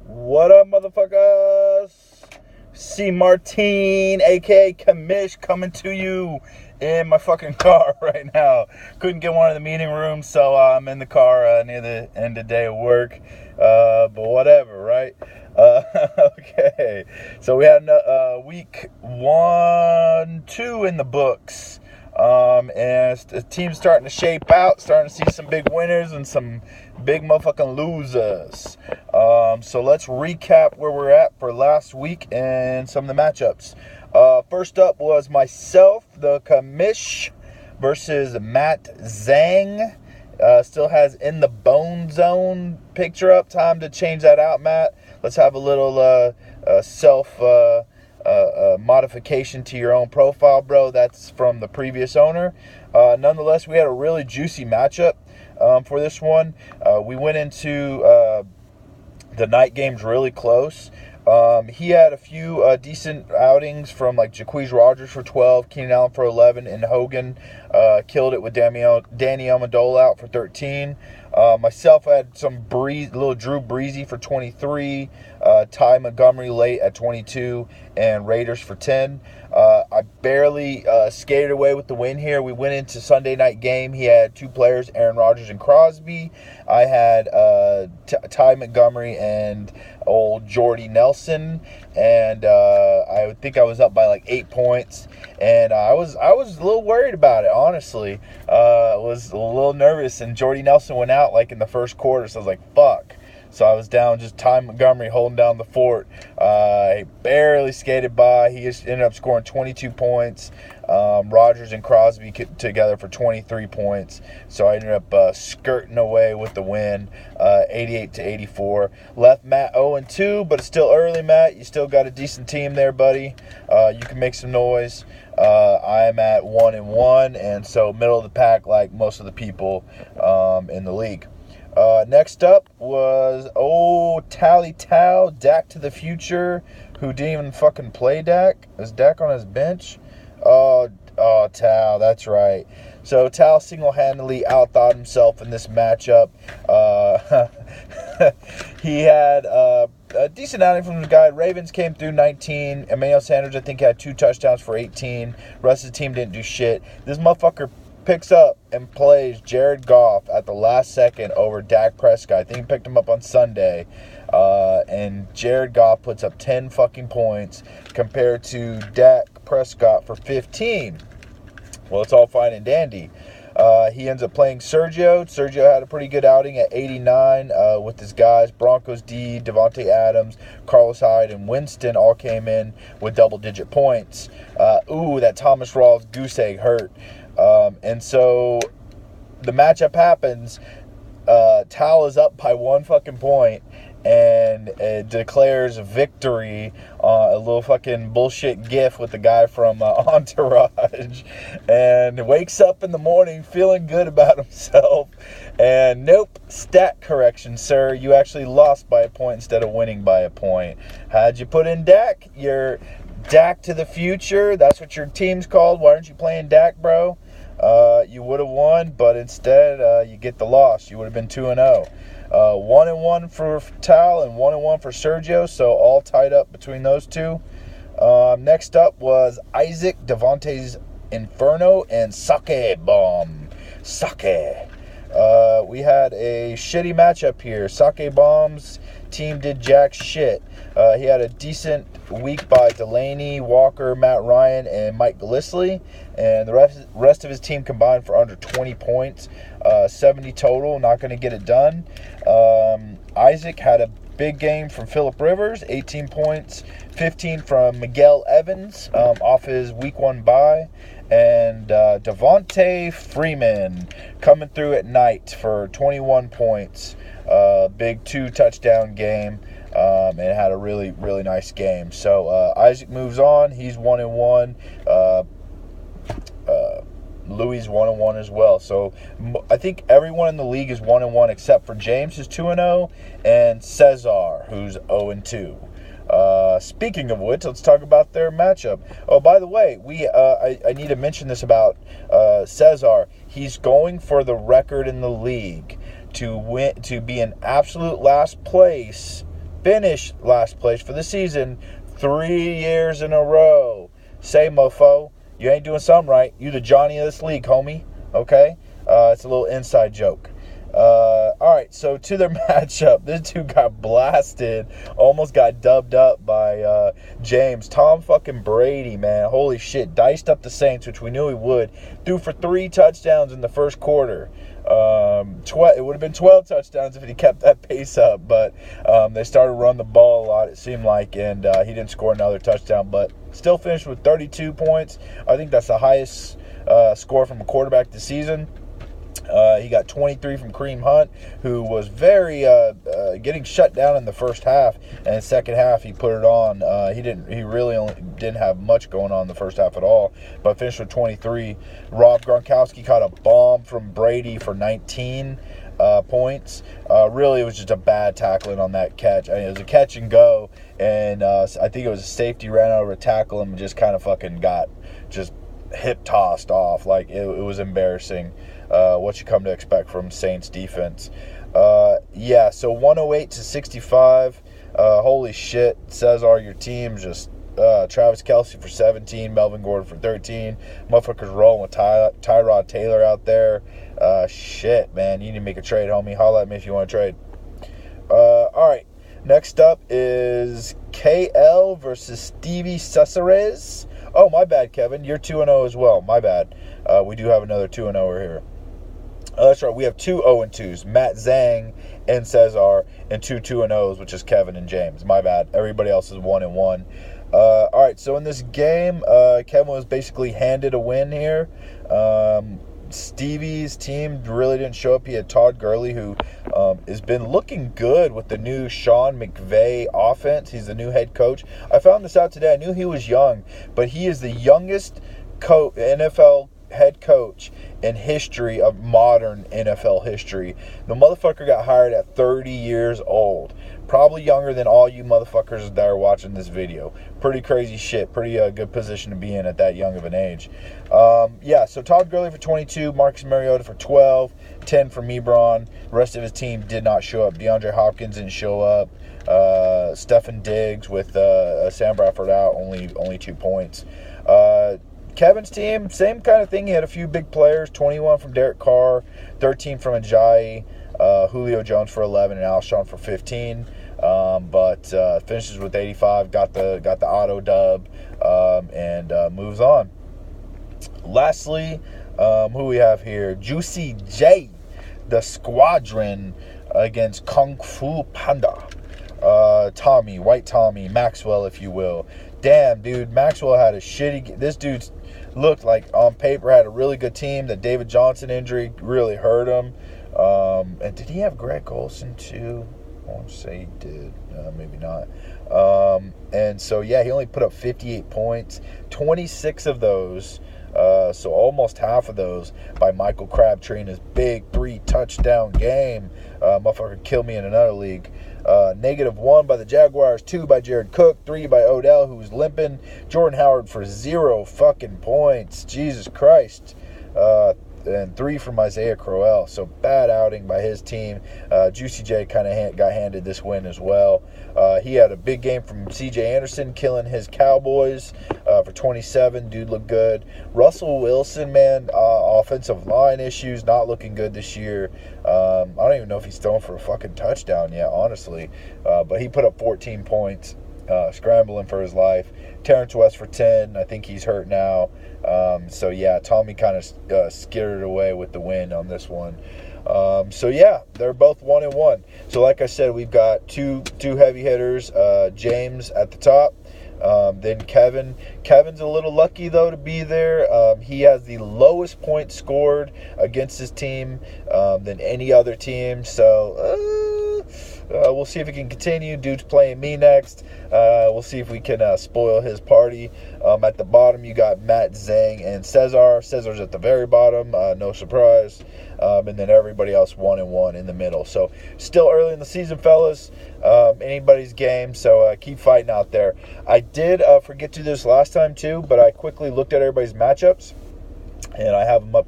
What up, motherfuckers? C. Martine, aka Kamish, coming to you in my fucking car right now. Couldn't get one in the meeting room, so I'm in the car near the end of the day of work. But whatever, right? Okay. So we had week 1, 2 in the books. And the team's starting to shape out, starting to see some big winners and some big motherfucking losers. So let's recap where we're at for last week and some of the matchups. First up was myself, the Kamish, versus Matt Zhang. Still has in the bone zone picture up. Time to change that out, Matt. Let's have a little self modification to your own profile, bro. That's from the previous owner. Nonetheless, we had a really juicy matchup for this one. We went into the night games really close. He had a few decent outings from like Jacquizz Rodgers for 12, Keenan Allen for 11, and Hogan killed it with Danny Amendola out for 13. Myself, I had some little Drew Breezy for 23, Ty Montgomery late at 22, and Raiders for 10. I barely skated away with the win here. We went into Sunday night game. He had two players, Aaron Rodgers and Crosby. I had Ty Montgomery and old Jordy Nelson, and I think I was up by like 8 points, and I was a little worried about it, honestly. I was a little nervous, and Jordy Nelson went out like in the first quarter, so I was like, fuck. So I was down just Ty Montgomery holding down the fort. He barely skated by. He just ended up scoring 22 points. Rodgers and Crosby together for 23 points. So I ended up skirting away with the win, 88-84. Left Matt 0-2, but it's still early, Matt. You still got a decent team there, buddy. You can make some noise. I'm at 1-1, and so middle of the pack like most of the people in the league. Next up was Tally Tal, Dak to the future, who didn't even fucking play Dak. Is Dak on his bench? Oh, Tal, that's right. So Tal single-handedly outthought himself in this matchup. He had a decent outing from the guy. Ravens came through 19. Emmanuel Sanders, I think, had 2 touchdowns for 18. Rest of the team didn't do shit. This motherfucker picks up and plays Jared Goff at the last second over Dak Prescott. I think he picked him up on Sunday. And Jared Goff puts up 10 fucking points compared to Dak Prescott for 15. Well, it's all fine and dandy. He ends up playing Sergio. Sergio had a pretty good outing at 89 with his guys. Broncos D, Devontae Adams, Carlos Hyde, and Winston all came in with double-digit points. That Thomas Rawls goose egg hurt. And so the matchup happens. Tal is up by 1 fucking point and declares victory. A little fucking bullshit gif with the guy from Entourage, and wakes up in the morning feeling good about himself. And nope, stat correction, sir. You actually lost by a point instead of winning by a point. How'd you put in Dak? You're Dak to the future. That's what your team's called. Why aren't you playing Dak, bro? You would have won, but instead you get the loss. You would have been 2-0. 1-1 for Tal and 1-1 for Sergio, so all tied up between those two. Next up was Isaac, Devontae's Inferno, and Sake Bomb. Sake. We had a shitty matchup here. Sake Bomb's team did jack shit. He had a decent week by Delaney, Walker, Matt Ryan, and Mike Glisley, and the rest of his team combined for under 20 points, 70 total. Not going to get it done. Isaac had a big game from Phillip Rivers, 18 points, 15 from Miguel Evans off his week 1 bye, and Devontae Freeman coming through at night for 21 points. Big 2-touchdown game, and had a really, really nice game. So Isaac moves on. He's 1-1. Louis 1-1 as well. So I think everyone in the league is 1-1 except for James, who's 2-0, and Cesar, who's 0-2. Speaking of which, let's talk about their matchup. Oh, by the way, I need to mention this about Cesar. He's going for the record in the league to be in absolute last place finish last place for the season 3 years in a row. Say, mofo, you ain't doing something right. You the Johnny of this league, homie. Okay? It's a little inside joke. All right, so to their matchup, this dude got blasted, almost got dubbed up by James. Tom fucking Brady, man, holy shit, diced up the Saints, which we knew he would. Threw for 3 touchdowns in the first quarter. It would have been 12 touchdowns if he kept that pace up, but they started to run the ball a lot, it seemed like, and he didn't score another touchdown, but still finished with 32 points. I think that's the highest score from a quarterback this season. He got 23 from Kareem Hunt, who was very getting shut down in the first half, and in the second half he put it on. He really only didn't have much going on in the first half at all, but finished with 23. Rob Gronkowski caught a bomb from Brady for 19 points. Really, it was just a bad tackling on that catch. I mean, it was a catch and go, and I think it was a safety ran over to tackle him and just kind of fucking got just hip tossed off. Like it was embarrassing. What you come to expect from Saints defense. So 108 to 65. Holy shit. Cesar, your team just Travis Kelce for 17, Melvin Gordon for 13. Motherfuckers rolling with Tyrod Taylor out there. Shit, man. You need to make a trade, homie. Holla at me if you want to trade. All right. Next up is KL versus Stevie Cesares. Oh, my bad, Kevin. You're 2-0 as well. My bad. We do have another 2-0 here. That's right. We have 2 0-2s, Matt Zhang and Cesar, and 2 2-0s, which is Kevin and James. My bad. Everybody else is 1-1. All right. So in this game, Kevin was basically handed a win here. Stevie's team really didn't show up. He had Todd Gurley, who has been looking good with the new Sean McVay offense. He's the new head coach. I found this out today. I knew he was young, but he is the youngest NFL head coach in history of modern NFL history. The motherfucker got hired at 30 years old. Probably younger than all you motherfuckers that are watching this video. Pretty crazy shit. Pretty good position to be in at that young of an age. So Todd Gurley for 22, Marcus Mariota for 12, 10 for Ebron. The rest of his team did not show up. DeAndre Hopkins didn't show up. Stefon Diggs with Sam Bradford out, only 2 points. Kevin's team, same kind of thing. He had a few big players, 21 from Derek Carr, 13 from Ajayi, Julio Jones for 11, and Alshon for 15. But finishes with 85, got the auto dub, and moves on. Lastly, who we have here? Juicy J, the Squadron against Kung Fu Panda. White Tommy, Maxwell, if you will. Damn, dude, Maxwell had a shitty... This dude looked like, on paper, had a really good team. The David Johnson injury really hurt him. And did he have Greg Olsen, too? I want to say he did. Maybe not. And so, yeah, he only put up 58 points. 26 of those, so almost half of those, by Michael Crabtree in his big 3-touchdown game. Motherfucker killed me in another league. -1 by the Jaguars, 2 by Jared Cook, 3 by Odell, who was limping. Jordan Howard for 0 fucking points. Jesus Christ. And 3 from Isaiah Crowell. So bad outing by his team. Juicy J kind of got handed this win as well. He had a big game from C.J. Anderson, killing his Cowboys for 27. Dude looked good. Russell Wilson, man, offensive line issues, not looking good this year. I don't even know if he's thrown for a fucking touchdown yet, honestly. But he put up 14 points, scrambling for his life. Terrence West for 10. I think he's hurt now. So, yeah, Tommy kind of scared away with the win on this one. So, yeah, they're both 1-1. So, like I said, we've got two heavy hitters, James at the top. Then Kevin. Kevin's a little lucky, though, to be there. He has the lowest points scored against his team than any other team. So, we'll see if he can continue. Dude's playing me next. We'll see if we can spoil his party. At the bottom, you got Matt Zhang and Cesar. Cesar's at the very bottom. No surprise. And then everybody else 1-1 in the middle. So still early in the season, fellas. Anybody's game. So keep fighting out there. I did forget to do this last time too, but I quickly looked at everybody's matchups, and I have them up